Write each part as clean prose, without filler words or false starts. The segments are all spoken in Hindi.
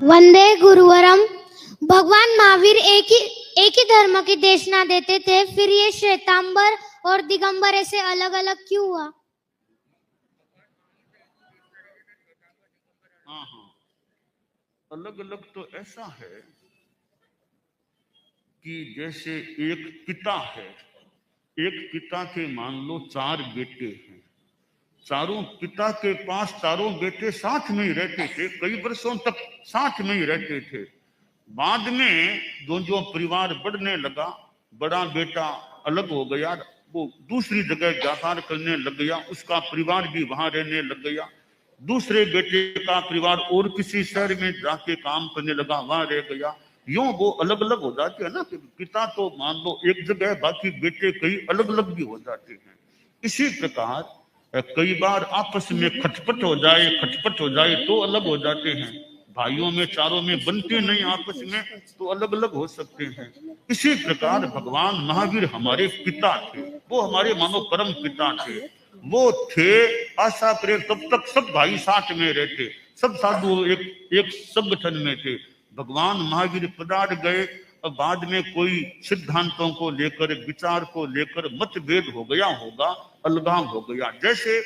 वंदे गुरुवरम। भगवान महावीर एक ही धर्म की देशना देते थे, फिर ये श्वेतांबर और दिगंबर ऐसे अलग अलग क्यों हुआ? हाँ, अलग अलग तो ऐसा है कि जैसे एक पिता है, एक पिता के मान लो 4 बेटे हैं, चारों पिता के पास चारों बेटे साथ में ही रहते थे, कई वर्षों तक साथ में ही रहते थे। बाद में जो परिवार बढ़ने लगा, बड़ा बेटा अलग हो गया, वो दूसरी जगह व्यापार करने लग गया, उसका परिवार भी वहां रहने लग गया। दूसरे बेटे का परिवार और किसी शहर में जाके काम करने लगा, वहां रह गया। यूं वो अलग अलग हो जाते हैं ना, कि पिता तो मान लो एक जगह, बाकी बेटे कई अलग अलग भी हो जाते हैं। इसी प्रकार कई बार आपस में खटपट हो जाए तो अलग हो जाते हैं। भाइयों में चारों में बनते नहीं आपस में, तो अलग अलग हो सकते हैं। इसी प्रकार भगवान महावीर हमारे पिता थे, वो हमारे मानो परम पिता थे। वो थे आशा करे तब तक सब भाई साथ में रहते, सब साधु एक संगठन में थे। भगवान महावीर पधार गए, अब बाद में कोई सिद्धांतों को लेकर, विचार को लेकर मतभेद हो गया होगा, अलगाव हो गया। जैसे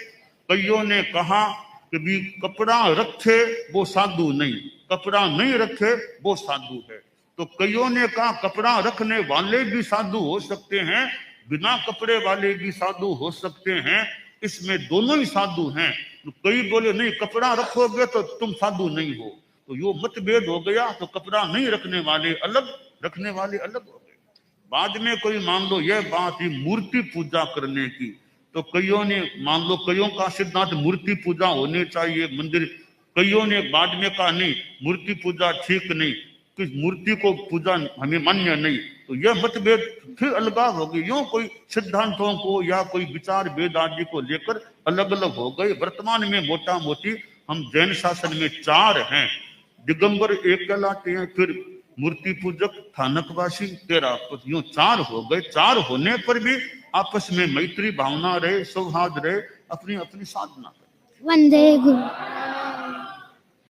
कईयों ने कहा कि भी कपड़ा रखे वो साधु नहीं, कपड़ा नहीं रखे वो साधु है। तो कईयों ने कहा कपड़ा रखने वाले भी साधु हो सकते हैं, बिना कपड़े वाले भी साधु हो सकते हैं, इसमें दोनों ही साधु हैं। तो कई बोले नहीं, कपड़ा रखोगे तो तुम साधु नहीं हो। तो यो मतभेद हो गया, तो कपड़ा नहीं रखने वाले अलग, रखने वाले अलग हो गए। बाद में कोई मान लो यह बात ही मूर्ति पूजा करने की, तो कईयों ने मान लो, कईयों का सिद्धांत मूर्ति पूजा होनी चाहिए मंदिर, कईयों ने बाद में कहा नहीं मूर्ति पूजा ठीक नहीं, कि मूर्ति को पूजा हमें मान्य नहीं। तो यह मतभेद फिर अलगाव हो गई। यूं कोई सिद्धांतों को या कोई विचार वेद आदि को लेकर अलग अलग हो गए। वर्तमान में मोटा मोटी हम जैन शासन में 4 हैं, दिगंबर एक कहलाते हैं, फिर मूर्ति पूजक, थानकवासी 13, तो यूं 4 हो गए। 4 होने पर भी आपस में मैत्री भावना रहे, सौहार्द रहे, अपनी अपनी साधना करें। वंदे गुरु।